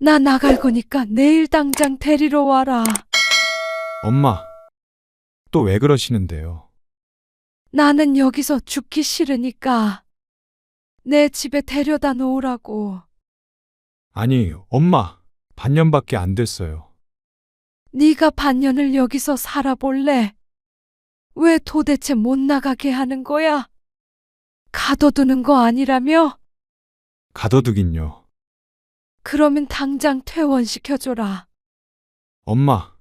나 나갈 거니까 내일 당장 데리러 와라. 엄마, 또 왜 그러시는데요? 나는 여기서 죽기 싫으니까 내 집에 데려다 놓으라고. 아니, 엄마, 반년밖에 안 됐어요. 네가 반년을 여기서 살아볼래? 왜 도대체 못 나가게 하는 거야? 가둬두는 거 아니라며? 가둬두긴요. 그러면 당장 퇴원시켜줘라. 엄마,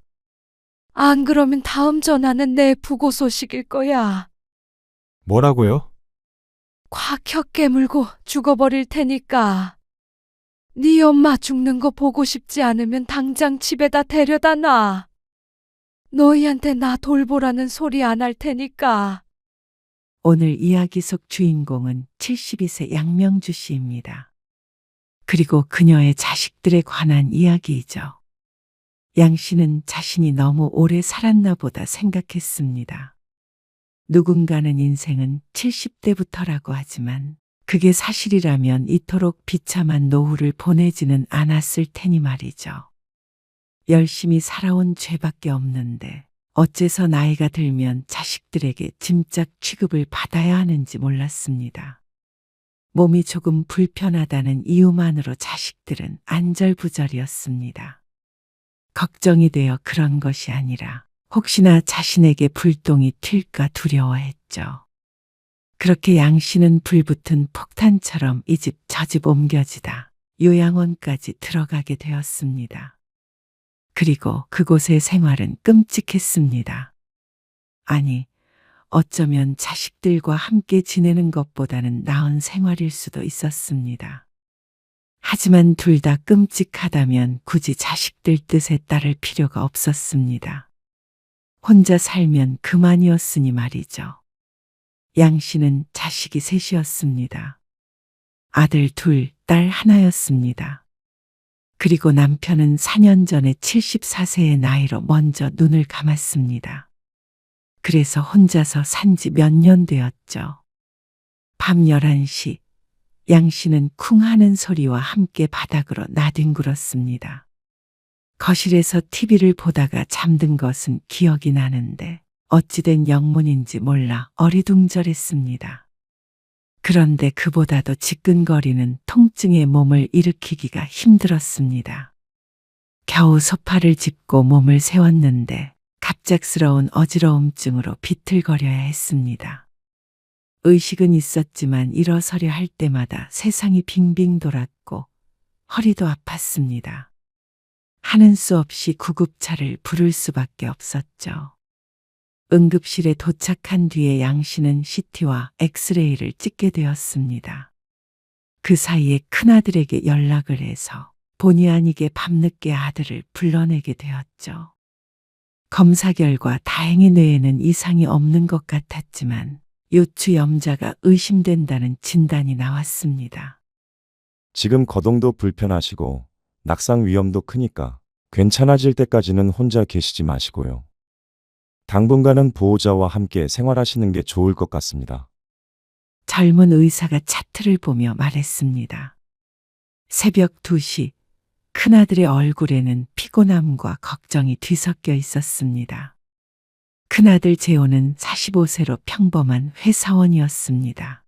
안 그러면 다음 전화는 내 부고 소식일 거야. 뭐라고요? 콱 혀 깨물고 죽어버릴 테니까. 네 엄마 죽는 거 보고 싶지 않으면 당장 집에다 데려다 놔. 너희한테 나 돌보라는 소리 안 할 테니까. 오늘 이야기 속 주인공은 72세 양명주 씨입니다. 그리고 그녀의 자식들에 관한 이야기이죠. 양 씨는 자신이 너무 오래 살았나 보다 생각했습니다. 누군가는 인생은 70대부터라고 하지만 그게 사실이라면 이토록 비참한 노후를 보내지는 않았을 테니 말이죠. 열심히 살아온 죄밖에 없는데 어째서 나이가 들면 자식들에게 짐짝 취급을 받아야 하는지 몰랐습니다. 몸이 조금 불편하다는 이유만으로 자식들은 안절부절이었습니다. 걱정이 되어 그런 것이 아니라 혹시나 자신에게 불똥이 튈까 두려워했죠. 그렇게 양 씨는 불붙은 폭탄처럼 이 집 저 집 옮겨지다 요양원까지 들어가게 되었습니다. 그리고 그곳의 생활은 끔찍했습니다. 아니, 어쩌면 자식들과 함께 지내는 것보다는 나은 생활일 수도 있었습니다. 하지만 둘 다 끔찍하다면 굳이 자식들 뜻에 따를 필요가 없었습니다. 혼자 살면 그만이었으니 말이죠. 양 씨는 자식이 셋이었습니다. 아들 둘, 딸 하나였습니다. 그리고 남편은 4년 전에 74세의 나이로 먼저 눈을 감았습니다. 그래서 혼자서 산 지 몇 년 되었죠. 밤 11시, 양 씨는 쿵 하는 소리와 함께 바닥으로 나뒹굴었습니다. 거실에서 TV를 보다가 잠든 것은 기억이 나는데 어찌된 영문인지 몰라 어리둥절했습니다. 그런데 그보다도 지끈거리는 통증에 몸을 일으키기가 힘들었습니다. 겨우 소파를 짚고 몸을 세웠는데 갑작스러운 어지러움증으로 비틀거려야 했습니다. 의식은 있었지만 일어서려 할 때마다 세상이 빙빙 돌았고 허리도 아팠습니다. 하는 수 없이 구급차를 부를 수밖에 없었죠. 응급실에 도착한 뒤에 양 씨는 CT와 엑스레이를 찍게 되었습니다. 그 사이에 큰아들에게 연락을 해서 본의 아니게 밤늦게 아들을 불러내게 되었죠. 검사 결과 다행히 뇌에는 이상이 없는 것 같았지만 요추염자가 의심된다는 진단이 나왔습니다. 지금 거동도 불편하시고 낙상 위험도 크니까 괜찮아질 때까지는 혼자 계시지 마시고요. 당분간은 보호자와 함께 생활하시는 게 좋을 것 같습니다. 젊은 의사가 차트를 보며 말했습니다. 새벽 2시, 큰아들의 얼굴에는 피곤함과 걱정이 뒤섞여 있었습니다. 큰아들 재호는 45세로 평범한 회사원이었습니다.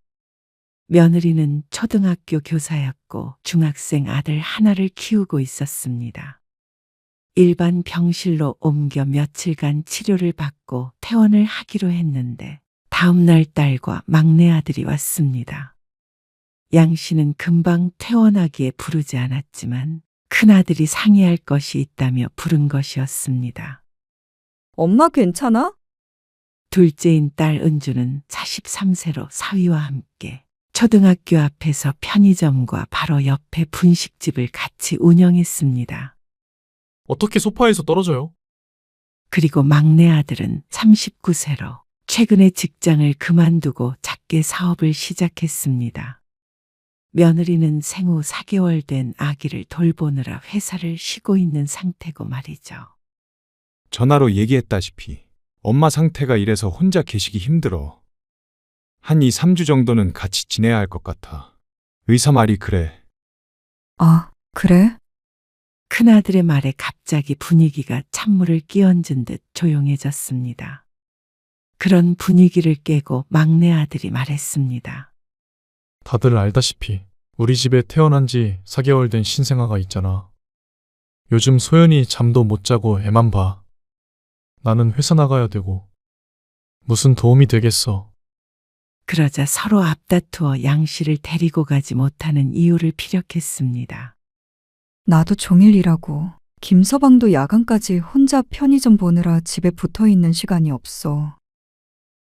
며느리는 초등학교 교사였고 중학생 아들 하나를 키우고 있었습니다. 일반 병실로 옮겨 며칠간 치료를 받고 퇴원을 하기로 했는데 다음 날 딸과 막내 아들이 왔습니다. 양 씨는 금방 퇴원하기에 부르지 않았지만 큰아들이 상의할 것이 있다며 부른 것이었습니다. 엄마 괜찮아? 둘째인 딸 은주는 43세로 사위와 함께 초등학교 앞에서 편의점과 바로 옆에 분식집을 같이 운영했습니다. 어떻게 소파에서 떨어져요? 그리고 막내 아들은 39세로 최근에 직장을 그만두고 작게 사업을 시작했습니다. 며느리는 생후 4개월 된 아기를 돌보느라 회사를 쉬고 있는 상태고 말이죠. 전화로 얘기했다시피 엄마 상태가 이래서 혼자 계시기 힘들어. 한 2, 3주 정도는 같이 지내야 할 것 같아. 의사 말이 그래. 아, 그래? 큰아들의 말에 갑자기 분위기가 찬물을 끼얹은 듯 조용해졌습니다. 그런 분위기를 깨고 막내 아들이 말했습니다. 다들 알다시피 우리 집에 태어난 지 4개월 된 신생아가 있잖아. 요즘 소연이 잠도 못 자고 애만 봐. 나는 회사 나가야 되고 무슨 도움이 되겠어. 그러자 서로 앞다투어 양 씨를 데리고 가지 못하는 이유를 피력했습니다. 나도 종일 일하고 김서방도 야간까지 혼자 편의점 보느라 집에 붙어 있는 시간이 없어.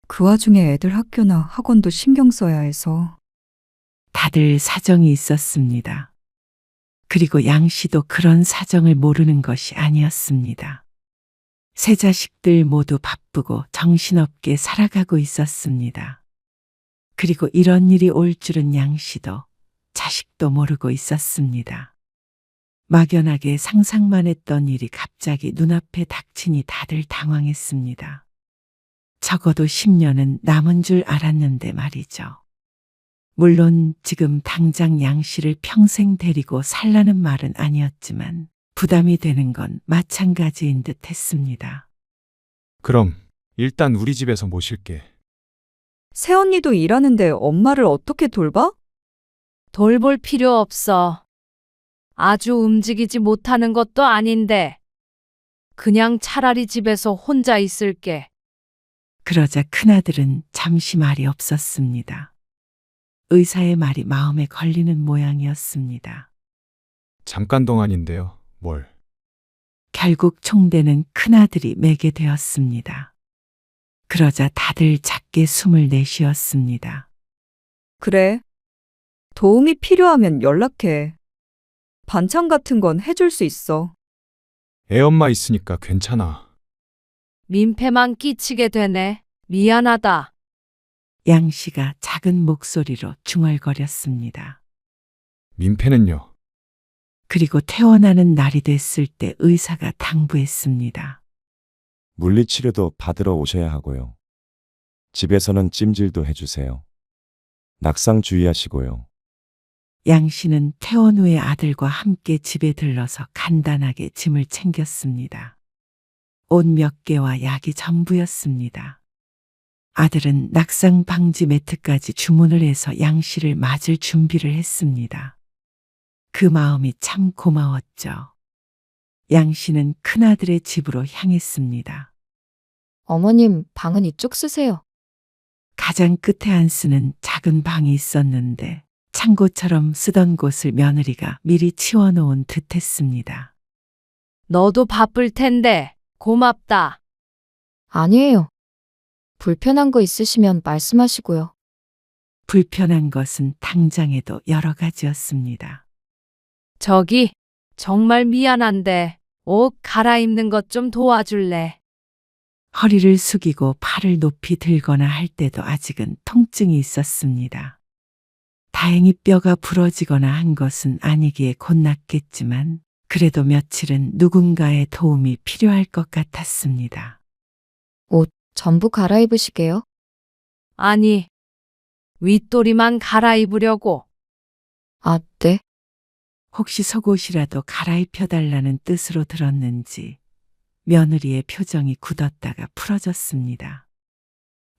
그 와중에 애들 학교나 학원도 신경 써야 해서. 다들 사정이 있었습니다. 그리고 양 씨도 그런 사정을 모르는 것이 아니었습니다. 세 자식들 모두 바쁘고 정신없게 살아가고 있었습니다. 그리고 이런 일이 올 줄은 양 씨도 자식도 모르고 있었습니다. 막연하게 상상만 했던 일이 갑자기 눈앞에 닥치니 다들 당황했습니다. 적어도 10년은 남은 줄 알았는데 말이죠. 물론 지금 당장 양 씨를 평생 데리고 살라는 말은 아니었지만 부담이 되는 건 마찬가지인 듯 했습니다. 그럼 일단 우리 집에서 모실게. 새언니도 일하는데 엄마를 어떻게 돌봐? 돌볼 필요 없어. 아주 움직이지 못하는 것도 아닌데. 그냥 차라리 집에서 혼자 있을게. 그러자 큰아들은 잠시 말이 없었습니다. 의사의 말이 마음에 걸리는 모양이었습니다. 잠깐 동안인데요. 뭘? 결국 총대는 큰아들이 매게 되었습니다. 그러자 다들 작게 숨을 내쉬었습니다. 그래. 도움이 필요하면 연락해. 반찬 같은 건 해줄 수 있어. 애엄마 있으니까 괜찮아. 민폐만 끼치게 되네. 미안하다. 양 씨가 작은 목소리로 중얼거렸습니다. 민폐는요. 그리고 퇴원하는 날이 됐을 때 의사가 당부했습니다. 물리치료도 받으러 오셔야 하고요. 집에서는 찜질도 해주세요. 낙상 주의하시고요. 양 씨는 퇴원 후에 아들과 함께 집에 들러서 간단하게 짐을 챙겼습니다. 옷 몇 개와 약이 전부였습니다. 아들은 낙상 방지 매트까지 주문을 해서 양 씨를 맞을 준비를 했습니다. 그 마음이 참 고마웠죠. 양 씨는 큰아들의 집으로 향했습니다. 어머님, 방은 이쪽 쓰세요. 가장 끝에 안 쓰는 작은 방이 있었는데 창고처럼 쓰던 곳을 며느리가 미리 치워놓은 듯 했습니다. 너도 바쁠 텐데 고맙다. 아니에요. 불편한 거 있으시면 말씀하시고요. 불편한 것은 당장에도 여러 가지였습니다. 저기 정말 미안한데 옷 갈아입는 것 좀 도와줄래? 허리를 숙이고 팔을 높이 들거나 할 때도 아직은 통증이 있었습니다. 다행히 뼈가 부러지거나 한 것은 아니기에 곧 낫겠지만 그래도 며칠은 누군가의 도움이 필요할 것 같았습니다. 옷 전부 갈아입으시게요? 아니, 윗도리만 갈아입으려고. 아, 네. 혹시 속옷이라도 갈아입혀달라는 뜻으로 들었는지 며느리의 표정이 굳었다가 풀어졌습니다.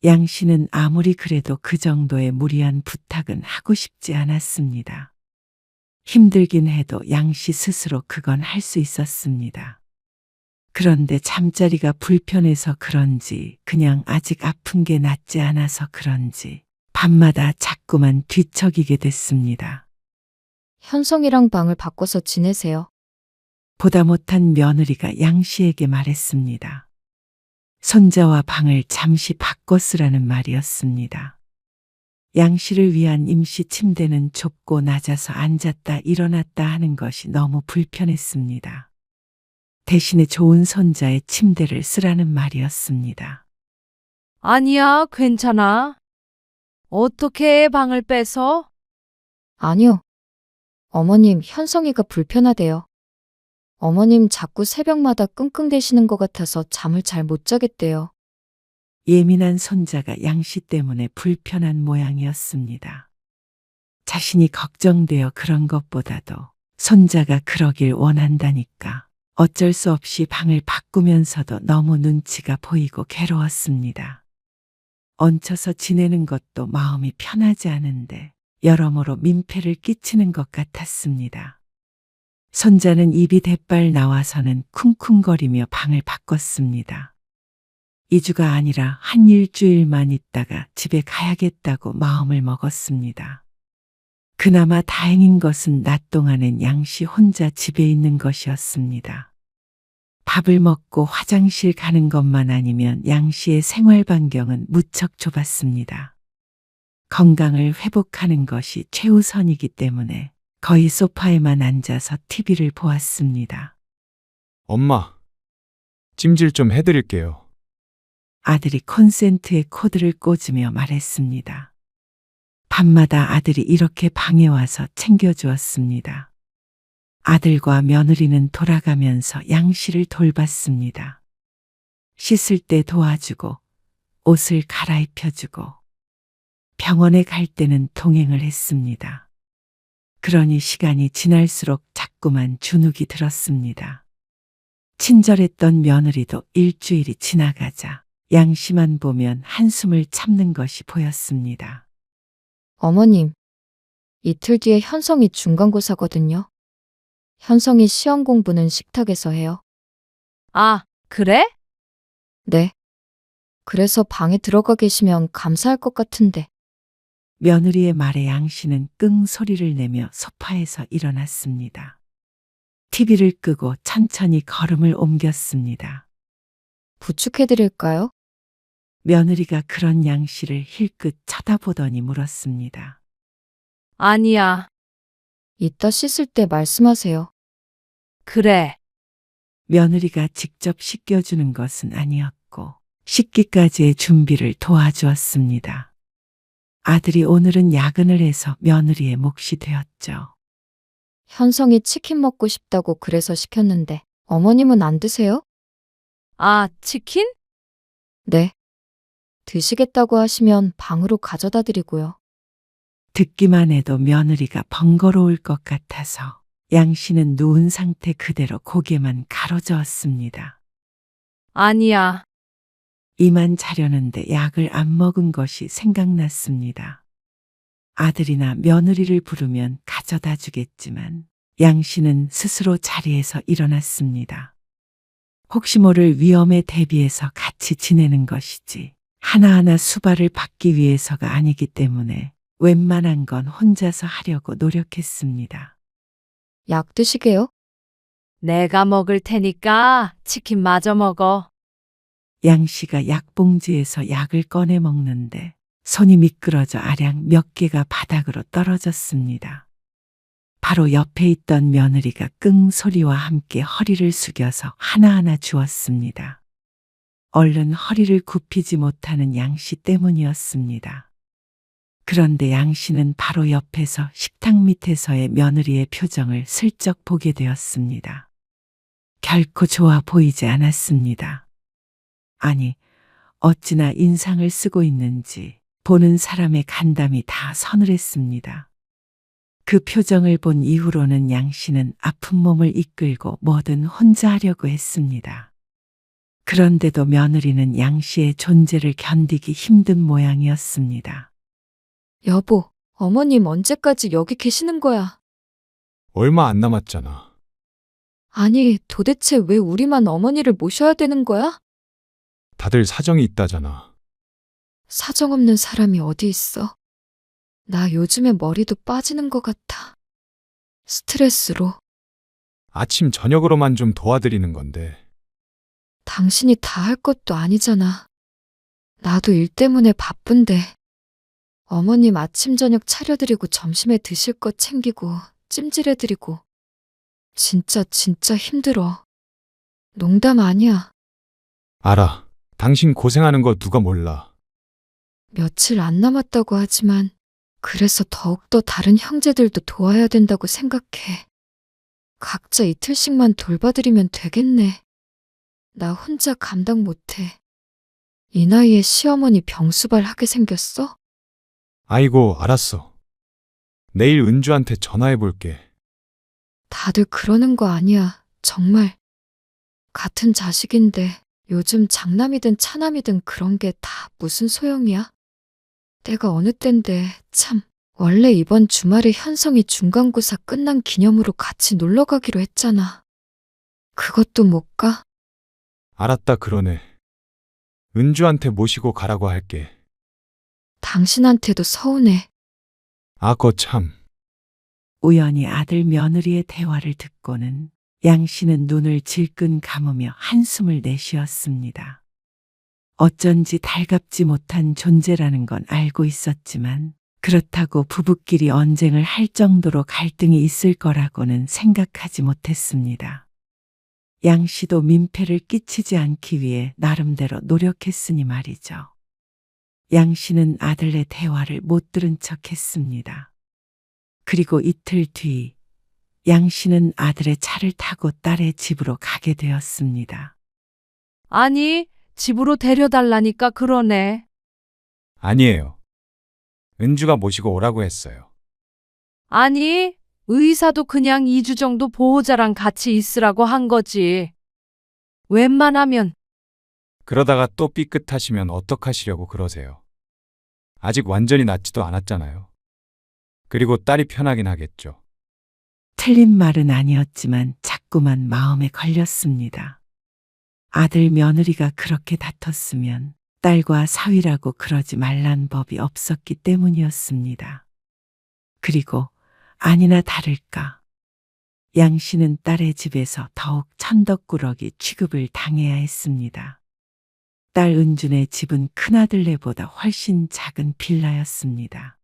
양 씨는 아무리 그래도 그 정도의 무리한 부탁은 하고 싶지 않았습니다. 힘들긴 해도 양 씨 스스로 그건 할 수 있었습니다. 그런데 잠자리가 불편해서 그런지 그냥 아직 아픈 게 낫지 않아서 그런지 밤마다 자꾸만 뒤척이게 됐습니다. 현성이랑 방을 바꿔서 지내세요. 보다 못한 며느리가 양 씨에게 말했습니다. 손자와 방을 잠시 바꿔 쓰라는 말이었습니다. 양 씨를 위한 임시 침대는 좁고 낮아서 앉았다 일어났다 하는 것이 너무 불편했습니다. 대신에 좋은 손자의 침대를 쓰라는 말이었습니다. 아니야, 괜찮아. 어떻게 애 방을 뺏어? 아니요. 어머님, 현성이가 불편하대요. 어머님 자꾸 새벽마다 끙끙대시는 것 같아서 잠을 잘 못 자겠대요. 예민한 손자가 양 씨 때문에 불편한 모양이었습니다. 자신이 걱정되어 그런 것보다도 손자가 그러길 원한다니까 어쩔 수 없이 방을 바꾸면서도 너무 눈치가 보이고 괴로웠습니다. 얹혀서 지내는 것도 마음이 편하지 않은데 여러모로 민폐를 끼치는 것 같았습니다. 손자는 입이 대빨 나와서는 쿵쿵거리며 방을 바꿨습니다. 2주가 아니라 한 일주일만 있다가 집에 가야겠다고 마음을 먹었습니다. 그나마 다행인 것은 낮 동안엔 양씨 혼자 집에 있는 것이었습니다. 밥을 먹고 화장실 가는 것만 아니면 양씨의 생활 반경은 무척 좁았습니다. 건강을 회복하는 것이 최우선이기 때문에 거의 소파에만 앉아서 TV를 보았습니다. 엄마, 찜질 좀 해드릴게요. 아들이 콘센트에 코드를 꽂으며 말했습니다. 밤마다 아들이 이렇게 방에 와서 챙겨주었습니다. 아들과 며느리는 돌아가면서 양씨를 돌봤습니다. 씻을 때 도와주고 옷을 갈아입혀주고 병원에 갈 때는 동행을 했습니다. 그러니 시간이 지날수록 자꾸만 주눅이 들었습니다. 친절했던 며느리도 일주일이 지나가자 양씨만 보면 한숨을 참는 것이 보였습니다. 어머님, 이틀 뒤에 현성이 중간고사거든요. 현성이 시험 공부는 식탁에서 해요. 아, 그래? 네. 그래서 방에 들어가 계시면 감사할 것 같은데. 며느리의 말에 양씨는 끙 소리를 내며 소파에서 일어났습니다. TV를 끄고 천천히 걸음을 옮겼습니다. 부축해드릴까요? 며느리가 그런 양씨를 힐끗 쳐다보더니 물었습니다. 아니야. 이따 씻을 때 말씀하세요. 그래. 며느리가 직접 씻겨주는 것은 아니었고 씻기까지의 준비를 도와주었습니다. 아들이 오늘은 야근을 해서 며느리의 몫이 되었죠. 현성이 치킨 먹고 싶다고 그래서 시켰는데 어머님은 안 드세요? 아, 치킨? 네. 드시겠다고 하시면 방으로 가져다 드리고요. 듣기만 해도 며느리가 번거로울 것 같아서 양씨는 누운 상태 그대로 고개만 가로저었습니다. 아니야. 이만 자려는데 약을 안 먹은 것이 생각났습니다. 아들이나 며느리를 부르면 가져다 주겠지만 양씨는 스스로 자리에서 일어났습니다. 혹시 모를 위험에 대비해서 같이 지내는 것이지 하나하나 수발을 받기 위해서가 아니기 때문에 웬만한 건 혼자서 하려고 노력했습니다. 약 드시게요? 내가 먹을 테니까 치킨 마저 먹어. 양씨가 약봉지에서 약을 꺼내 먹는데 손이 미끄러져 아량 몇 개가 바닥으로 떨어졌습니다. 바로 옆에 있던 며느리가 끙 소리와 함께 허리를 숙여서 하나하나 주었습니다. 얼른 허리를 굽히지 못하는 양씨 때문이었습니다. 그런데 양씨는 바로 옆에서 식탁 밑에서의 며느리의 표정을 슬쩍 보게 되었습니다. 결코 좋아 보이지 않았습니다. 아니, 어찌나 인상을 쓰고 있는지 보는 사람의 간담이 다 서늘했습니다. 그 표정을 본 이후로는 양씨는 아픈 몸을 이끌고 뭐든 혼자 하려고 했습니다. 그런데도 며느리는 양씨의 존재를 견디기 힘든 모양이었습니다. 여보, 어머님 언제까지 여기 계시는 거야? 얼마 안 남았잖아. 아니, 도대체 왜 우리만 어머니를 모셔야 되는 거야? 다들 사정이 있다잖아. 사정 없는 사람이 어디 있어? 나 요즘에 머리도 빠지는 것 같아. 스트레스로. 아침 저녁으로만 좀 도와드리는 건데. 당신이 다 할 것도 아니잖아. 나도 일 때문에 바쁜데. 어머님 아침 저녁 차려드리고 점심에 드실 것 챙기고 찜질해드리고. 진짜 힘들어. 농담 아니야. 알아. 당신 고생하는 거 누가 몰라. 며칠 안 남았다고 하지만 그래서 더욱더 다른 형제들도 도와야 된다고 생각해. 각자 이틀씩만 돌봐드리면 되겠네. 나 혼자 감당 못해. 이 나이에 시어머니 병수발 하게 생겼어? 아이고, 알았어. 내일 은주한테 전화해 볼게. 다들 그러는 거 아니야. 정말. 같은 자식인데 요즘 장남이든 차남이든 그런 게 다 무슨 소용이야? 때가 어느 땐데 참. 원래 이번 주말에 현성이 중간고사 끝난 기념으로 같이 놀러 가기로 했잖아. 그것도 못 가? 알았다 그러네. 은주한테 모시고 가라고 할게. 당신한테도 서운해. 아, 거참. 우연히 아들 며느리의 대화를 듣고는 양 씨는 눈을 질끈 감으며 한숨을 내쉬었습니다. 어쩐지 달갑지 못한 존재라는 건 알고 있었지만 그렇다고 부부끼리 언쟁을 할 정도로 갈등이 있을 거라고는 생각하지 못했습니다. 양 씨도 민폐를 끼치지 않기 위해 나름대로 노력했으니 말이죠. 양 씨는 아들의 대화를 못 들은 척 했습니다. 그리고 이틀 뒤, 양 씨는 아들의 차를 타고 딸의 집으로 가게 되었습니다. 아니, 집으로 데려달라니까 그러네. 아니에요. 은주가 모시고 오라고 했어요. 아니, 의사도 그냥 2주 정도 보호자랑 같이 있으라고 한 거지. 웬만하면 그러다가 또 삐끗하시면 어떡하시려고 그러세요. 아직 완전히 낫지도 않았잖아요. 그리고 딸이 편하긴 하겠죠. 틀린 말은 아니었지만 자꾸만 마음에 걸렸습니다. 아들 며느리가 그렇게 다퉜으면 딸과 사위라고 그러지 말란 법이 없었기 때문이었습니다. 그리고 아니나 다를까 양 씨는 딸의 집에서 더욱 천덕꾸러기 취급을 당해야 했습니다. 딸 은준의 집은 큰아들네보다 훨씬 작은 빌라였습니다.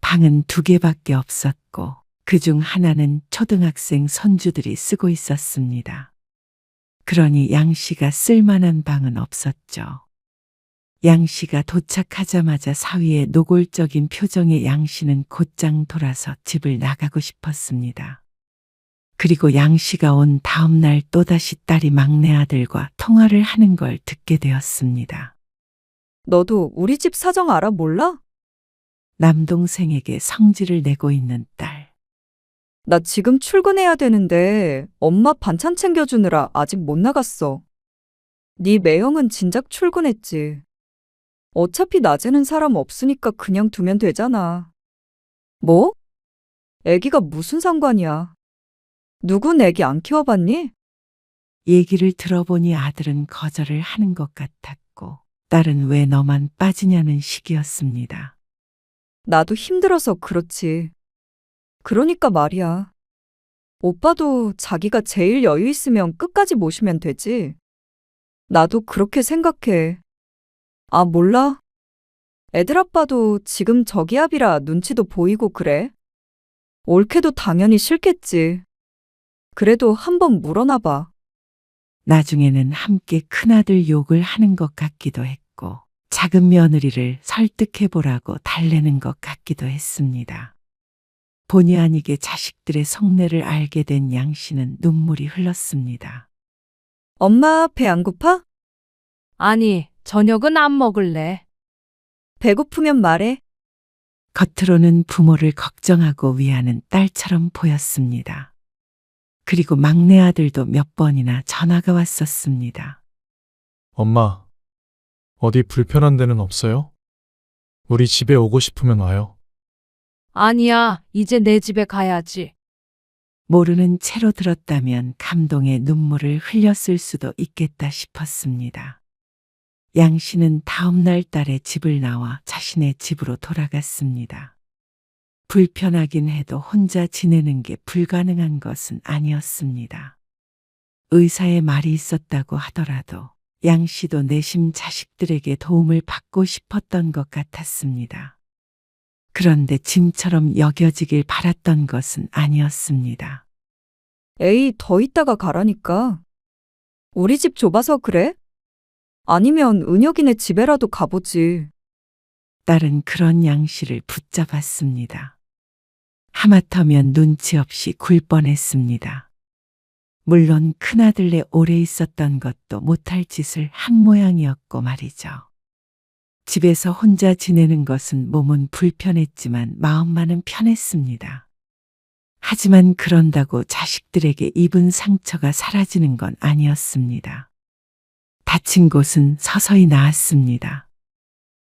방은 2개밖에 없었고 그중 하나는 초등학생 손주들이 쓰고 있었습니다. 그러니 양 씨가 쓸만한 방은 없었죠. 양 씨가 도착하자마자 사위의 노골적인 표정에 양 씨는 곧장 돌아서 집을 나가고 싶었습니다. 그리고 양 씨가 온 다음 날 또다시 딸이 막내 아들과 통화를 하는 걸 듣게 되었습니다. 너도 우리 집 사정 알아 몰라? 남동생에게 성질을 내고 있는 딸. 나 지금 출근해야 되는데 엄마 반찬 챙겨주느라 아직 못 나갔어. 네 매형은 진작 출근했지. 어차피 낮에는 사람 없으니까 그냥 두면 되잖아. 뭐? 애기가 무슨 상관이야. 누군 애기 안 키워봤니? 얘기를 들어보니 아들은 거절을 하는 것 같았고 딸은 왜 너만 빠지냐는 식이었습니다. 나도 힘들어서 그렇지. 그러니까 말이야. 오빠도 자기가 제일 여유 있으면 끝까지 모시면 되지. 나도 그렇게 생각해. 아, 몰라. 애들 아빠도 지금 저기압이라 눈치도 보이고 그래. 옳게도 당연히 싫겠지. 그래도 한번 물어놔봐. 나중에는 함께 큰아들 욕을 하는 것 같기도 했고 작은 며느리를 설득해보라고 달래는 것 같기도 했습니다. 본의 아니게 자식들의 속내를 알게 된 양 씨는 눈물이 흘렀습니다. 엄마, 배 안 고파? 아니, 저녁은 안 먹을래. 배고프면 말해. 겉으로는 부모를 걱정하고 위하는 딸처럼 보였습니다. 그리고 막내 아들도 몇 번이나 전화가 왔었습니다. 엄마, 어디 불편한 데는 없어요? 우리 집에 오고 싶으면 와요. 아니야, 이제 내 집에 가야지. 모르는 채로 들었다면 감동의 눈물을 흘렸을 수도 있겠다 싶었습니다. 양 씨는 다음 날 딸의 집을 나와 자신의 집으로 돌아갔습니다. 불편하긴 해도 혼자 지내는 게 불가능한 것은 아니었습니다. 의사의 말이 있었다고 하더라도 양 씨도 내심 자식들에게 도움을 받고 싶었던 것 같았습니다. 그런데 짐처럼 여겨지길 바랐던 것은 아니었습니다. 에이, 더 있다가 가라니까. 우리 집 좁아서 그래? 아니면 은혁이네 집에라도 가보지. 딸은 그런 양 씨를 붙잡았습니다. 하마터면 눈치 없이 굴 뻔했습니다. 물론 큰아들네 오래 있었던 것도 못할 짓을 한 모양이었고 말이죠. 집에서 혼자 지내는 것은 몸은 불편했지만 마음만은 편했습니다. 하지만 그런다고 자식들에게 입은 상처가 사라지는 건 아니었습니다. 다친 곳은 서서히 나았습니다.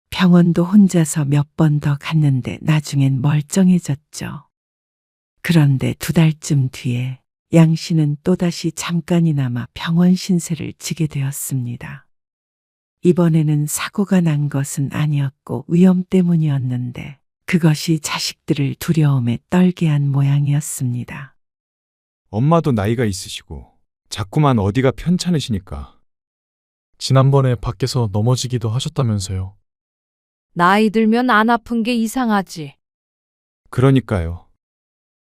병원도 혼자서 몇 번 더 갔는데 나중엔 멀쩡해졌죠. 그런데 2달쯤 뒤에 양 씨는 또다시 잠깐이나마 병원 신세를 지게 되었습니다. 이번에는 사고가 난 것은 아니었고 위험 때문이었는데 그것이 자식들을 두려움에 떨게 한 모양이었습니다. 엄마도 나이가 있으시고 자꾸만 어디가 편찮으시니까. 지난번에 밖에서 넘어지기도 하셨다면서요. 나이 들면 안 아픈 게 이상하지. 그러니까요.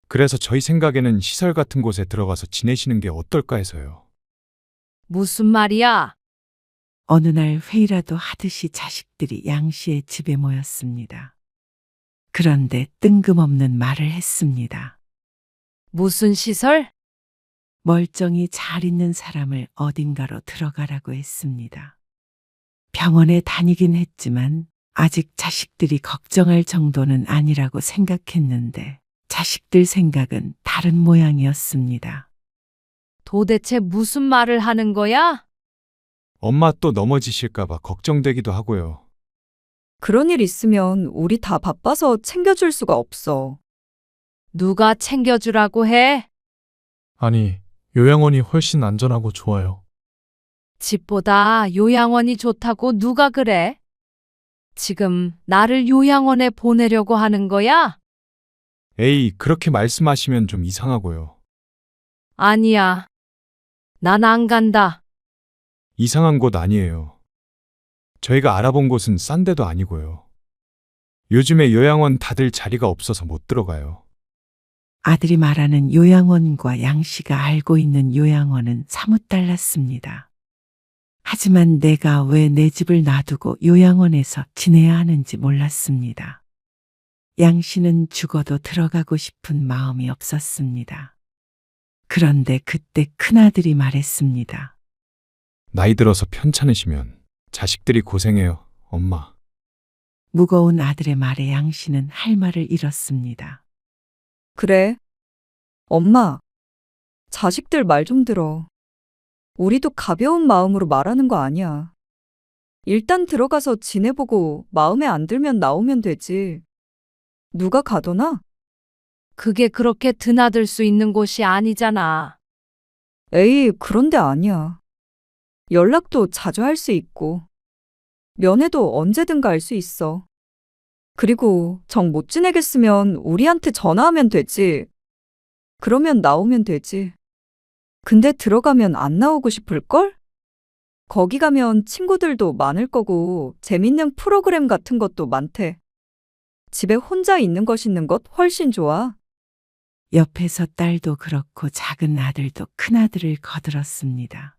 그래서 저희 생각에는 시설 같은 곳에 들어가서 지내시는 게 어떨까 해서요. 무슨 말이야? 어느 날 회의라도 하듯이 자식들이 양 씨의 집에 모였습니다. 그런데 뜬금없는 말을 했습니다. 무슨 시설? 멀쩡히 잘 있는 사람을 어딘가로 들어가라고 했습니다. 병원에 다니긴 했지만 아직 자식들이 걱정할 정도는 아니라고 생각했는데 자식들 생각은 다른 모양이었습니다. 도대체 무슨 말을 하는 거야? 엄마 또 넘어지실까봐 걱정되기도 하고요. 그런 일 있으면 우리 다 바빠서 챙겨줄 수가 없어. 누가 챙겨주라고 해? 아니, 요양원이 훨씬 안전하고 좋아요. 집보다 요양원이 좋다고 누가 그래? 지금 나를 요양원에 보내려고 하는 거야? 에이, 그렇게 말씀하시면 좀 이상하고요. 아니야. 난 안 간다. 이상한 곳 아니에요. 저희가 알아본 곳은 싼 데도 아니고요. 요즘에 요양원 다들 자리가 없어서 못 들어가요. 아들이 말하는 요양원과 양 씨가 알고 있는 요양원은 사뭇 달랐습니다. 하지만 내가 왜 내 집을 놔두고 요양원에서 지내야 하는지 몰랐습니다. 양 씨는 죽어도 들어가고 싶은 마음이 없었습니다. 그런데 그때 큰아들이 말했습니다. 나이 들어서 편찮으시면 자식들이 고생해요, 엄마. 무거운 아들의 말에 양 씨는 할 말을 잃었습니다. 그래. 엄마, 자식들 말 좀 들어. 우리도 가벼운 마음으로 말하는 거 아니야. 일단 들어가서 지내보고 마음에 안 들면 나오면 되지. 누가 가더나? 그게 그렇게 드나들 수 있는 곳이 아니잖아. 에이, 그런데 아니야. 연락도 자주 할 수 있고, 면회도 언제든 갈 수 있어. 그리고 정 못 지내겠으면 우리한테 전화하면 되지. 그러면 나오면 되지. 근데 들어가면 안 나오고 싶을걸? 거기 가면 친구들도 많을 거고 재밌는 프로그램 같은 것도 많대. 집에 혼자 있는 것 있는 것 훨씬 좋아. 옆에서 딸도 그렇고 작은 아들도 큰아들을 거들었습니다.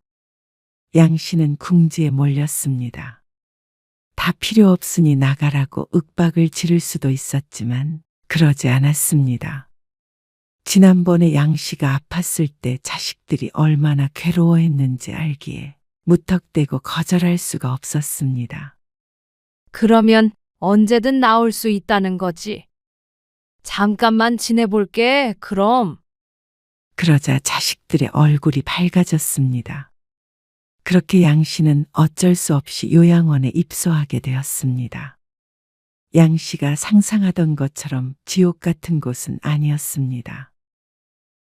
양 씨는 궁지에 몰렸습니다. 다 필요 없으니 나가라고 윽박을 지를 수도 있었지만 그러지 않았습니다. 지난번에 양 씨가 아팠을 때 자식들이 얼마나 괴로워했는지 알기에 무턱대고 거절할 수가 없었습니다. 그러면 언제든 나올 수 있다는 거지. 잠깐만 지내볼게, 그럼. 그러자 자식들의 얼굴이 밝아졌습니다. 그렇게 양 씨는 어쩔 수 없이 요양원에 입소하게 되었습니다. 양 씨가 상상하던 것처럼 지옥 같은 곳은 아니었습니다.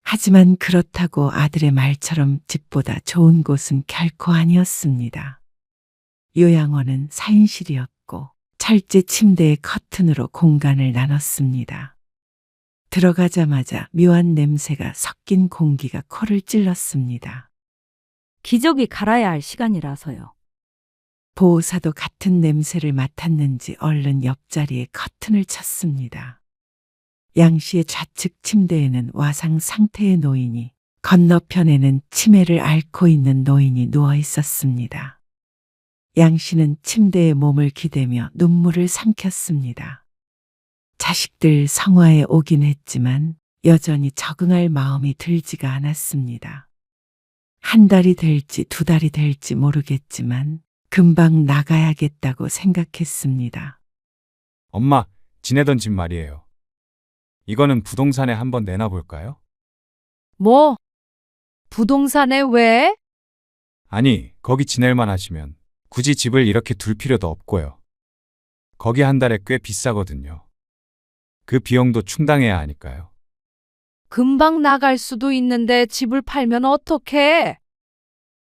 하지만 그렇다고 아들의 말처럼 집보다 좋은 곳은 결코 아니었습니다. 요양원은 4인실이었고 철제 침대의 커튼으로 공간을 나눴습니다. 들어가자마자 묘한 냄새가 섞인 공기가 코를 찔렀습니다. 기저귀 갈아야 할 시간이라서요. 보호사도 같은 냄새를 맡았는지 얼른 옆자리에 커튼을 쳤습니다. 양 씨의 좌측 침대에는 와상 상태의 노인이, 건너편에는 치매를 앓고 있는 노인이 누워 있었습니다. 양 씨는 침대에 몸을 기대며 눈물을 삼켰습니다. 자식들 성화에 오긴 했지만 여전히 적응할 마음이 들지가 않았습니다. 1달이 될지 2달이 될지 모르겠지만 금방 나가야겠다고 생각했습니다. 엄마, 지내던 집 말이에요. 이거는 부동산에 한번 내놔볼까요? 뭐? 부동산에 왜? 아니, 거기 지낼만 하시면 굳이 집을 이렇게 둘 필요도 없고요. 거기 한 달에 꽤 비싸거든요. 그 비용도 충당해야 하니까요. 금방 나갈 수도 있는데 집을 팔면 어떡해?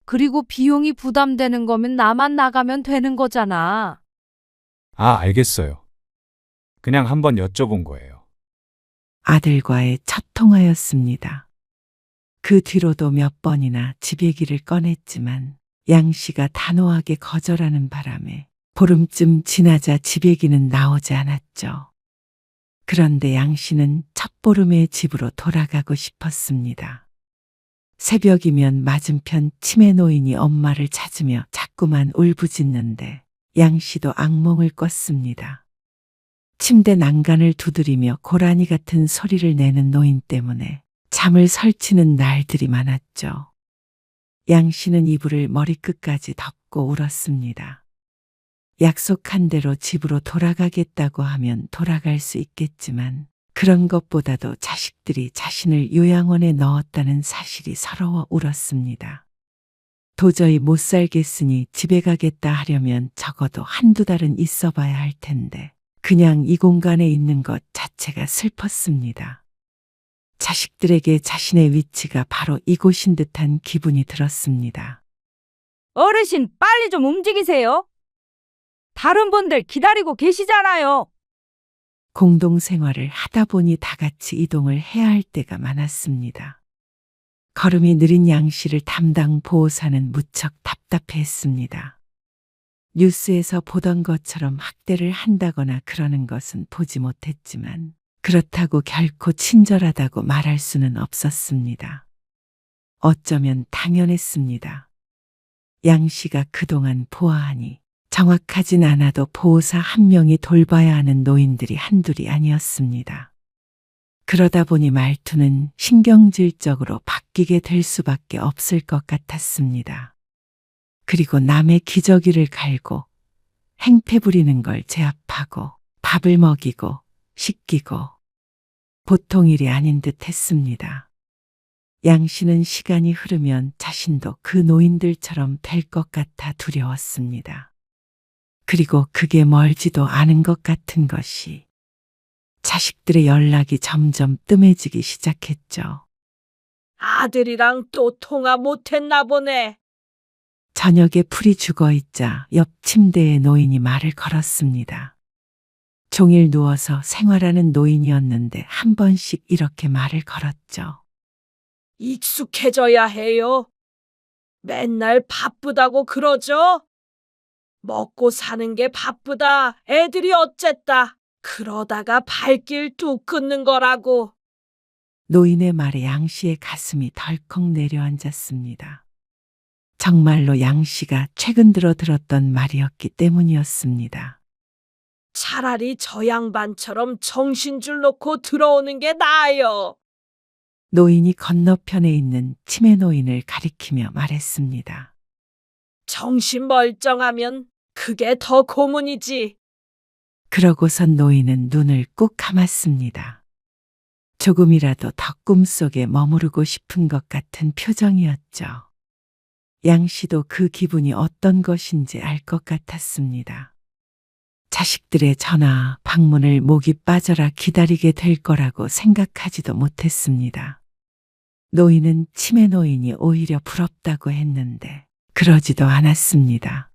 그리고 비용이 부담되는 거면 나만 나가면 되는 거잖아. 아, 알겠어요. 그냥 한번 여쭤본 거예요. 아들과의 첫 통화였습니다. 그 뒤로도 몇 번이나 집 얘기를 꺼냈지만 양 씨가 단호하게 거절하는 바람에 보름쯤 지나자 집 얘기는 나오지 않았죠. 그런데 양 씨는 첫 보름에 집으로 돌아가고 싶었습니다. 새벽이면 맞은편 치매 노인이 엄마를 찾으며 자꾸만 울부짖는데 양 씨도 악몽을 꿨습니다. 침대 난간을 두드리며 고라니 같은 소리를 내는 노인 때문에 잠을 설치는 날들이 많았죠. 양 씨는 이불을 머리끝까지 덮고 울었습니다. 약속한 대로 집으로 돌아가겠다고 하면 돌아갈 수 있겠지만 그런 것보다도 자식들이 자신을 요양원에 넣었다는 사실이 서러워 울었습니다. 도저히 못 살겠으니 집에 가겠다 하려면 적어도 한두 달은 있어 봐야 할 텐데 그냥 이 공간에 있는 것 자체가 슬펐습니다. 자식들에게 자신의 위치가 바로 이곳인 듯한 기분이 들었습니다. 어르신, 빨리 좀 움직이세요. 다른 분들 기다리고 계시잖아요. 공동생활을 하다 보니 다 같이 이동을 해야 할 때가 많았습니다. 걸음이 느린 양 씨를 담당 보호사는 무척 답답해했습니다. 뉴스에서 보던 것처럼 학대를 한다거나 그러는 것은 보지 못했지만 그렇다고 결코 친절하다고 말할 수는 없었습니다. 어쩌면 당연했습니다. 양 씨가 그동안 보아하니 정확하진 않아도 보호사 한 명이 돌봐야 하는 노인들이 한둘이 아니었습니다. 그러다 보니 말투는 신경질적으로 바뀌게 될 수밖에 없을 것 같았습니다. 그리고 남의 기저귀를 갈고 행패 부리는 걸 제압하고 밥을 먹이고 씻기고 보통 일이 아닌 듯 했습니다. 양 씨는 시간이 흐르면 자신도 그 노인들처럼 될 것 같아 두려웠습니다. 그리고 그게 멀지도 않은 것 같은 것이 자식들의 연락이 점점 뜸해지기 시작했죠. 아들이랑 또 통화 못했나 보네. 저녁에 풀이 죽어있자 옆 침대에 노인이 말을 걸었습니다. 종일 누워서 생활하는 노인이었는데 한 번씩 이렇게 말을 걸었죠. 익숙해져야 해요. 맨날 바쁘다고 그러죠? 먹고 사는 게 바쁘다. 애들이 어쨌다. 그러다가 발길 뚝 끊는 거라고. 노인의 말에 양 씨의 가슴이 덜컥 내려앉았습니다. 정말로 양 씨가 최근 들어 들었던 말이었기 때문이었습니다. 차라리 저 양반처럼 정신줄 놓고 들어오는 게 나아요. 노인이 건너편에 있는 치매 노인을 가리키며 말했습니다. 정신 멀쩡하면 그게 더 고문이지. 그러고선 노인은 눈을 꾹 감았습니다. 조금이라도 더 꿈속에 머무르고 싶은 것 같은 표정이었죠. 양 씨도 그 기분이 어떤 것인지 알 것 같았습니다. 자식들의 전화, 방문을 목이 빠져라 기다리게 될 거라고 생각하지도 못했습니다. 노인은 치매 노인이 오히려 부럽다고 했는데 그러지도 않았습니다.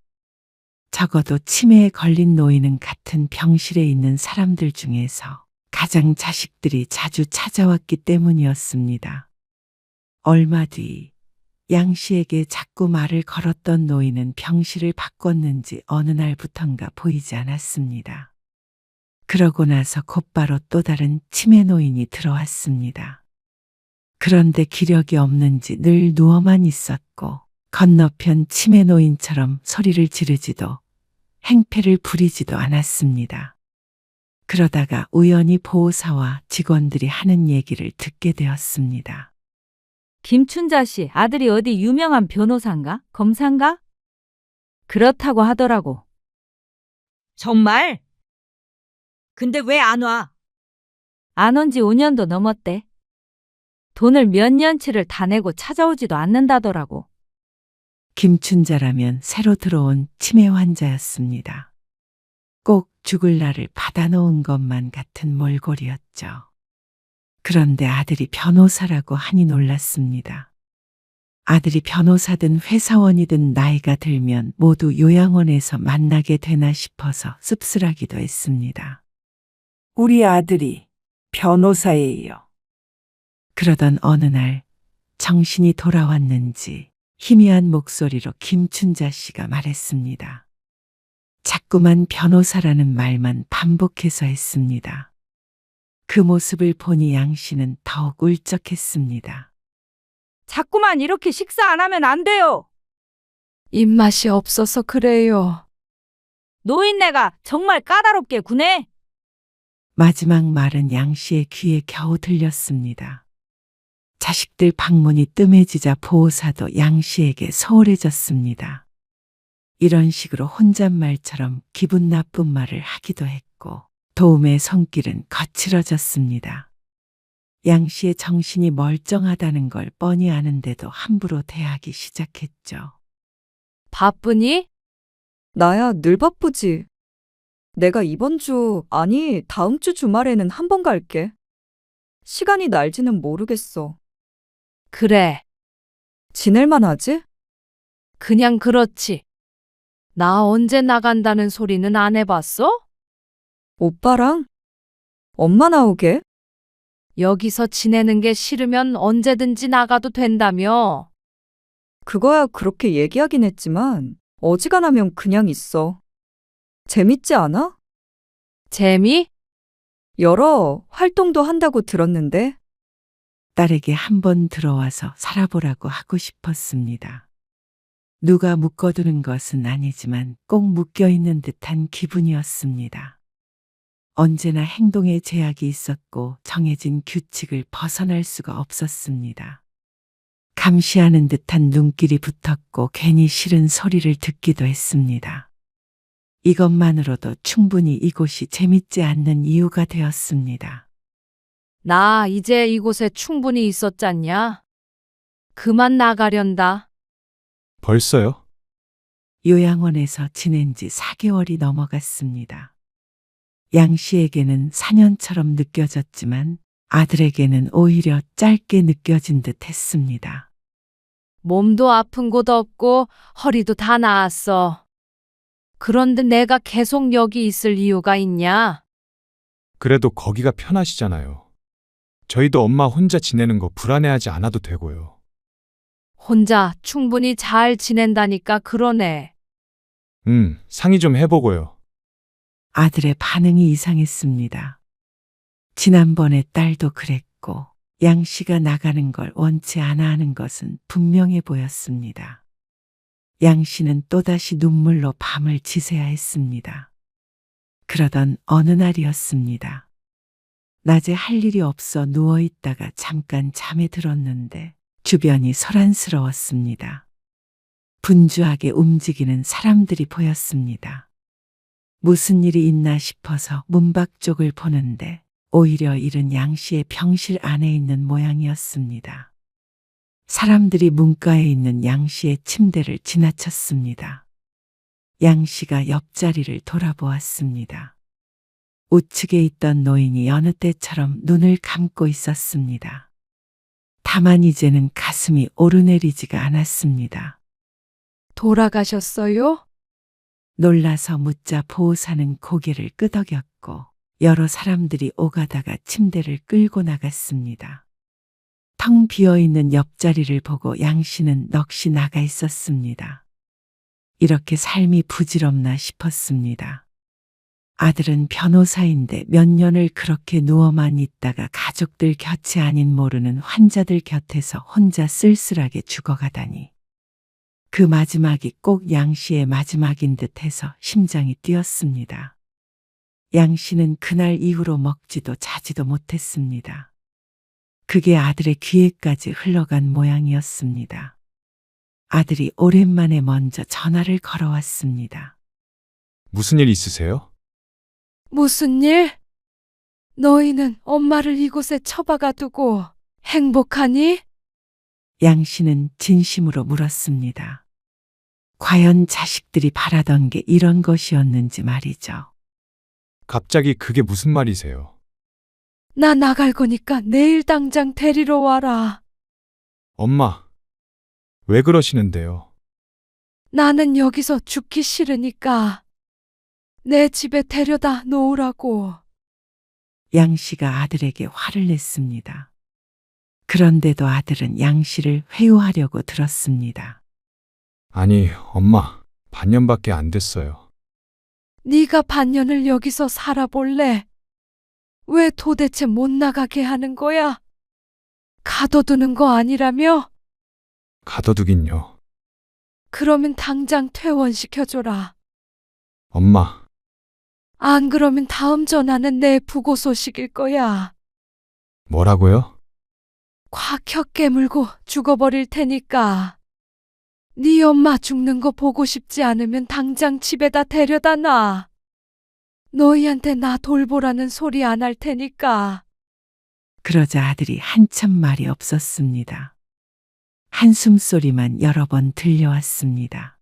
적어도 치매에 걸린 노인은 같은 병실에 있는 사람들 중에서 가장 자식들이 자주 찾아왔기 때문이었습니다. 얼마 뒤 양 씨에게 자꾸 말을 걸었던 노인은 병실을 바꿨는지 어느 날부턴가 보이지 않았습니다. 그러고 나서 곧바로 또 다른 치매 노인이 들어왔습니다. 그런데 기력이 없는지 늘 누워만 있었고 건너편 치매 노인처럼 소리를 지르지도 행패를 부리지도 않았습니다. 그러다가 우연히 보호사와 직원들이 하는 얘기를 듣게 되었습니다. 김춘자 씨 아들이 어디 유명한 변호사인가? 검사인가? 그렇다고 하더라고. 정말? 근데 왜 안 와? 안 온 지 5년도 넘었대. 돈을 몇 년치를 다 내고 찾아오지도 않는다더라고. 김춘자라면 새로 들어온 치매 환자였습니다. 꼭 죽을 날을 받아놓은 것만 같은 몰골이었죠. 그런데 아들이 변호사라고 하니 놀랐습니다. 아들이 변호사든 회사원이든 나이가 들면 모두 요양원에서 만나게 되나 싶어서 씁쓸하기도 했습니다. 우리 아들이 변호사예요. 그러던 어느 날 정신이 돌아왔는지 희미한 목소리로 김춘자 씨가 말했습니다. 자꾸만 변호사라는 말만 반복해서 했습니다. 그 모습을 보니 양 씨는 더욱 울적했습니다. 자꾸만 이렇게 식사 안 하면 안 돼요. 입맛이 없어서 그래요. 노인네가 정말 까다롭게 구네. 마지막 말은 양 씨의 귀에 겨우 들렸습니다. 자식들 방문이 뜸해지자 보호사도 양 씨에게 소홀해졌습니다. 이런 식으로 혼잣말처럼 기분 나쁜 말을 하기도 했고 도움의 손길은 거칠어졌습니다. 양 씨의 정신이 멀쩡하다는 걸 뻔히 아는데도 함부로 대하기 시작했죠. 바쁘니? 나야 늘 바쁘지. 내가 이번 주, 아니, 다음 주 주말에는 한 번 갈게. 시간이 날지는 모르겠어. 그래. 지낼만 하지? 그냥 그렇지. 나 언제 나간다는 소리는 안 해봤어? 오빠랑? 엄마 나오게? 여기서 지내는 게 싫으면 언제든지 나가도 된다며. 그거야 그렇게 얘기하긴 했지만 어지간하면 그냥 있어. 재밌지 않아? 재미? 여러 활동도 한다고 들었는데 딸에게 한번 들어와서 살아보라고 하고 싶었습니다. 누가 묶어두는 것은 아니지만 꼭 묶여있는 듯한 기분이었습니다. 언제나 행동에 제약이 있었고 정해진 규칙을 벗어날 수가 없었습니다. 감시하는 듯한 눈길이 붙었고 괜히 싫은 소리를 듣기도 했습니다. 이것만으로도 충분히 이곳이 재밌지 않는 이유가 되었습니다. 나 이제 이곳에 충분히 있었잖냐? 그만 나가련다. 벌써요? 요양원에서 지낸 지 4개월이 넘어갔습니다. 양 씨에게는 4년처럼 느껴졌지만 아들에게는 오히려 짧게 느껴진 듯 했습니다. 몸도 아픈 곳 없고 허리도 다 나았어. 그런데 내가 계속 여기 있을 이유가 있냐? 그래도 거기가 편하시잖아요. 저희도 엄마 혼자 지내는 거 불안해하지 않아도 되고요. 혼자 충분히 잘 지낸다니까 그러네. 상의 좀 해보고요. 아들의 반응이 이상했습니다. 지난번에 딸도 그랬고 양 씨가 나가는 걸 원치 않아 하는 것은 분명해 보였습니다. 양 씨는 또다시 눈물로 밤을 지새야 했습니다. 그러던 어느 날이었습니다. 낮에 할 일이 없어 누워있다가 잠깐 잠에 들었는데 주변이 소란스러웠습니다. 분주하게 움직이는 사람들이 보였습니다. 무슨 일이 있나 싶어서 문밖 쪽을 보는데 오히려 일은 양 씨의 병실 안에 있는 모양이었습니다. 사람들이 문가에 있는 양 씨의 침대를 지나쳤습니다. 양 씨가 옆자리를 돌아보았습니다. 우측에 있던 노인이 여느 때처럼 눈을 감고 있었습니다. 다만 이제는 가슴이 오르내리지가 않았습니다. 돌아가셨어요? 놀라서 묻자 보호사는 고개를 끄덕였고 여러 사람들이 오가다가 침대를 끌고 나갔습니다. 텅 비어있는 옆자리를 보고 양 씨는 넋이 나가 있었습니다. 이렇게 삶이 부질없나 싶었습니다. 아들은 변호사인데 몇 년을 그렇게 누워만 있다가 가족들 곁이 아닌 모르는 환자들 곁에서 혼자 쓸쓸하게 죽어가다니. 그 마지막이 꼭 양 씨의 마지막인 듯해서 심장이 뛰었습니다. 양 씨는 그날 이후로 먹지도 자지도 못했습니다. 그게 아들의 귀에까지 흘러간 모양이었습니다. 아들이 오랜만에 먼저 전화를 걸어왔습니다. 무슨 일 있으세요? 무슨 일? 너희는 엄마를 이곳에 처박아 두고 행복하니? 양 씨는 진심으로 물었습니다. 과연 자식들이 바라던 게 이런 것이었는지 말이죠. 갑자기 그게 무슨 말이세요? 나 나갈 거니까 내일 당장 데리러 와라. 엄마, 왜 그러시는데요? 나는 여기서 죽기 싫으니까 내 집에 데려다 놓으라고. 양 씨가 아들에게 화를 냈습니다. 그런데도 아들은 양 씨를 회유하려고 들었습니다. 아니, 엄마, 반년밖에 안 됐어요. 네가 반년을 여기서 살아볼래? 왜 도대체 못 나가게 하는 거야? 가둬두는 거 아니라며? 가둬두긴요. 그러면 당장 퇴원시켜줘라. 엄마, 안 그러면 다음 전화는 내 부고 소식일 거야. 뭐라고요? 확 혀 깨물고 죽어버릴 테니까. 네 엄마 죽는 거 보고 싶지 않으면 당장 집에다 데려다 놔. 너희한테 나 돌보라는 소리 안 할 테니까. 그러자 아들이 한참 말이 없었습니다. 한숨 소리만 여러 번 들려왔습니다.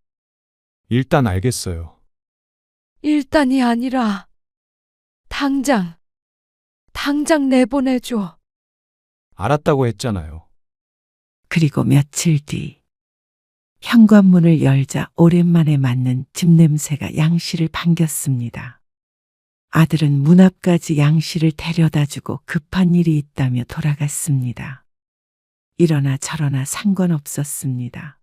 일단 알겠어요. 일단이 아니라 당장 내보내줘. 알았다고 했잖아요. 그리고 며칠 뒤 현관문을 열자 오랜만에 맡는 집 냄새가 양 씨를 반겼습니다. 아들은 문 앞까지 양 씨를 데려다주고 급한 일이 있다며 돌아갔습니다. 이러나 저러나 상관없었습니다.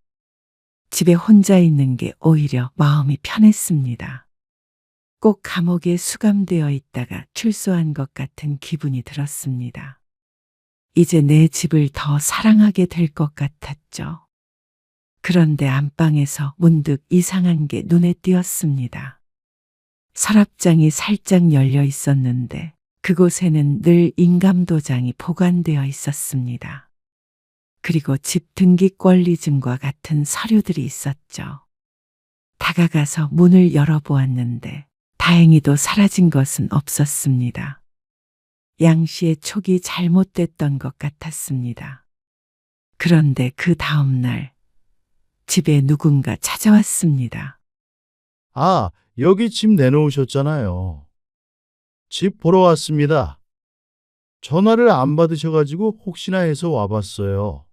집에 혼자 있는 게 오히려 마음이 편했습니다. 꼭 감옥에 수감되어 있다가 출소한 것 같은 기분이 들었습니다. 이제 내 집을 더 사랑하게 될 것 같았죠. 그런데 안방에서 문득 이상한 게 눈에 띄었습니다. 서랍장이 살짝 열려 있었는데 그곳에는 늘 인감도장이 보관되어 있었습니다. 그리고 집 등기 권리증과 같은 서류들이 있었죠. 다가가서 문을 열어보았는데 다행히도 사라진 것은 없었습니다. 양 씨의 촉이 잘못됐던 것 같았습니다. 그런데 그 다음 날 집에 누군가 찾아왔습니다. 아, 여기 집 내놓으셨잖아요. 집 보러 왔습니다. 전화를 안 받으셔가지고 혹시나 해서 와봤어요.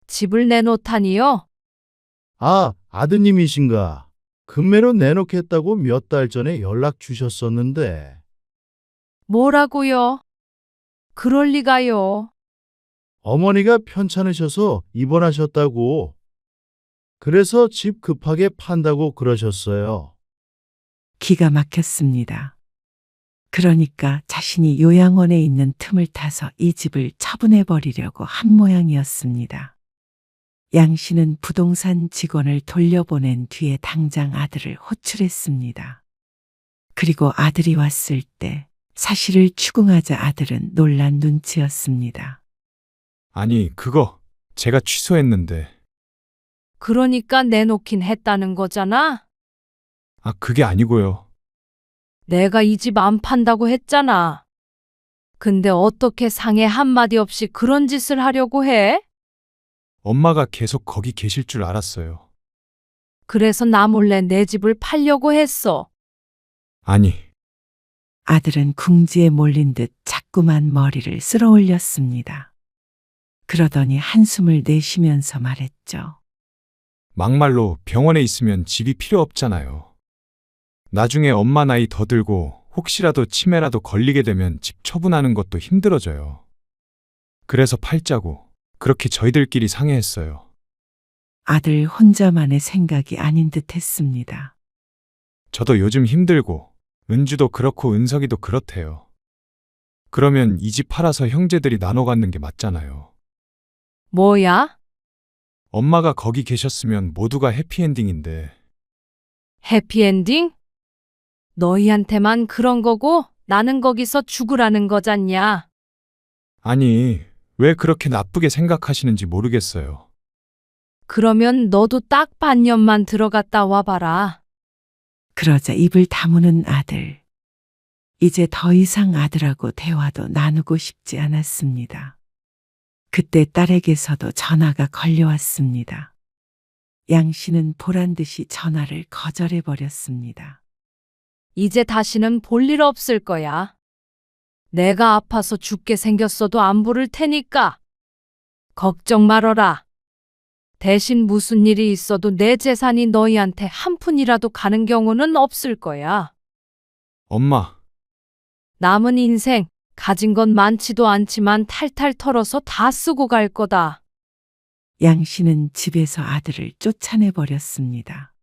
집을 내놓다니요? 아, 아드님이신가? 금매로 내놓겠다고 몇 달 전에 연락 주셨었는데. 뭐라고요? 그럴 리가요. 어머니가 편찮으셔서 입원하셨다고. 그래서 집 급하게 판다고 그러셨어요. 기가 막혔습니다. 그러니까 자신이 요양원에 있는 틈을 타서 이 집을 처분해버리려고 한 모양이었습니다. 양 씨는 부동산 직원을 돌려보낸 뒤에 당장 아들을 호출했습니다. 그리고 아들이 왔을 때 사실을 추궁하자 아들은 놀란 눈치였습니다. 아니, 그거 제가 취소했는데. 그러니까 내놓긴 했다는 거잖아? 아, 그게 아니고요. 내가 이 집 안 판다고 했잖아. 근데 어떻게 상해 한마디 없이 그런 짓을 하려고 해? 엄마가 계속 거기 계실 줄 알았어요. 그래서 나 몰래 내 집을 팔려고 했어. 아니, 아들은 궁지에 몰린 듯 자꾸만 머리를 쓸어 올렸습니다. 그러더니 한숨을 내쉬면서 말했죠. 막말로 병원에 있으면 집이 필요 없잖아요. 나중에 엄마 나이 더 들고 혹시라도 치매라도 걸리게 되면 집 처분하는 것도 힘들어져요. 그래서 팔자고 그렇게 저희들끼리 상의했어요. 아들 혼자만의 생각이 아닌 듯 했습니다. 저도 요즘 힘들고 은주도 그렇고 은석이도 그렇대요. 그러면 이 집 팔아서 형제들이 나눠 갖는 게 맞잖아요. 뭐야? 엄마가 거기 계셨으면 모두가 해피엔딩인데. 해피엔딩? 너희한테만 그런 거고 나는 거기서 죽으라는 거잖냐? 아니, 왜 그렇게 나쁘게 생각하시는지 모르겠어요. 그러면 너도 딱 반년만 들어갔다 와봐라. 그러자 입을 다무는 아들. 이제 더 이상 아들하고 대화도 나누고 싶지 않았습니다. 그때 딸에게서도 전화가 걸려왔습니다. 양 씨는 보란 듯이 전화를 거절해 버렸습니다. 이제 다시는 볼 일 없을 거야. 내가 아파서 죽게 생겼어도 안 부를 테니까. 걱정 말어라. 대신 무슨 일이 있어도 내 재산이 너희한테 한 푼이라도 가는 경우는 없을 거야. 엄마, 남은 인생 가진 건 많지도 않지만 탈탈 털어서 다 쓰고 갈 거다. 양 씨는 집에서 아들을 쫓아내 버렸습니다.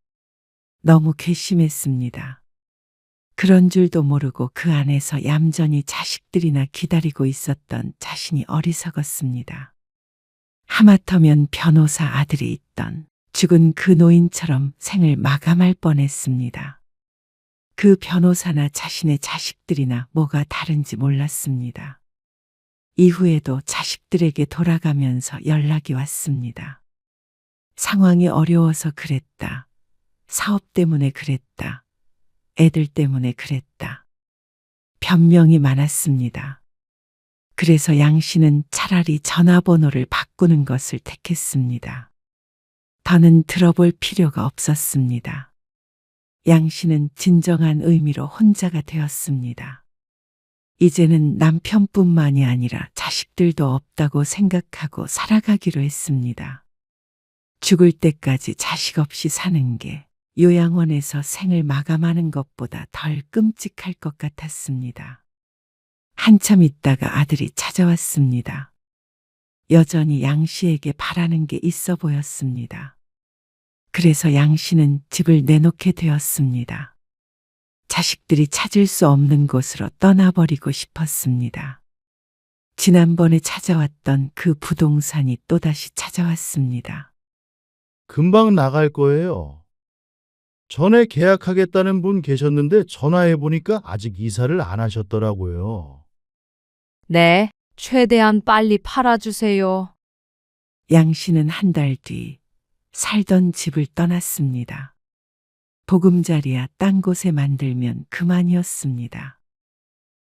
너무 괘씸했습니다. 그런 줄도 모르고 그 안에서 얌전히 자식들이나 기다리고 있었던 자신이 어리석었습니다. 하마터면 변호사 아들이 있던 죽은 그 노인처럼 생을 마감할 뻔했습니다. 그 변호사나 자신의 자식들이나 뭐가 다른지 몰랐습니다. 이후에도 자식들에게 돌아가면서 연락이 왔습니다. 상황이 어려워서 그랬다. 사업 때문에 그랬다. 애들 때문에 그랬다. 변명이 많았습니다. 그래서 양 씨는 차라리 전화번호를 바꾸는 것을 택했습니다. 더는 들어볼 필요가 없었습니다. 양 씨는 진정한 의미로 혼자가 되었습니다. 이제는 남편뿐만이 아니라 자식들도 없다고 생각하고 살아가기로 했습니다. 죽을 때까지 자식 없이 사는 게 요양원에서 생을 마감하는 것보다 덜 끔찍할 것 같았습니다. 한참 있다가 아들이 찾아왔습니다. 여전히 양 씨에게 바라는 게 있어 보였습니다. 그래서 양 씨는 집을 내놓게 되었습니다. 자식들이 찾을 수 없는 곳으로 떠나버리고 싶었습니다. 지난번에 찾아왔던 그 부동산이 또다시 찾아왔습니다. 금방 나갈 거예요. 전에 계약하겠다는 분 계셨는데 전화해 보니까 아직 이사를 안 하셨더라고요. 네, 최대한 빨리 팔아주세요. 양 씨는 한 달 뒤 살던 집을 떠났습니다. 보금자리야 딴 곳에 만들면 그만이었습니다.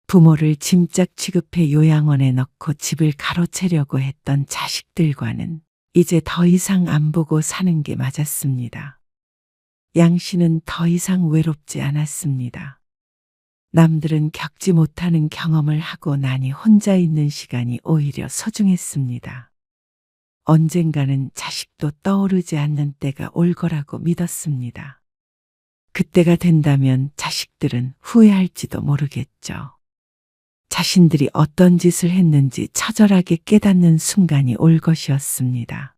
부모를 짐짝 취급해 요양원에 넣고 집을 가로채려고 했던 자식들과는 이제 더 이상 안 보고 사는 게 맞았습니다. 양 씨는 더 이상 외롭지 않았습니다. 남들은 겪지 못하는 경험을 하고 나니 혼자 있는 시간이 오히려 소중했습니다. 언젠가는 자식도 떠오르지 않는 때가 올 거라고 믿었습니다. 그때가 된다면 자식들은 후회할지도 모르겠죠. 자신들이 어떤 짓을 했는지 처절하게 깨닫는 순간이 올 것이었습니다.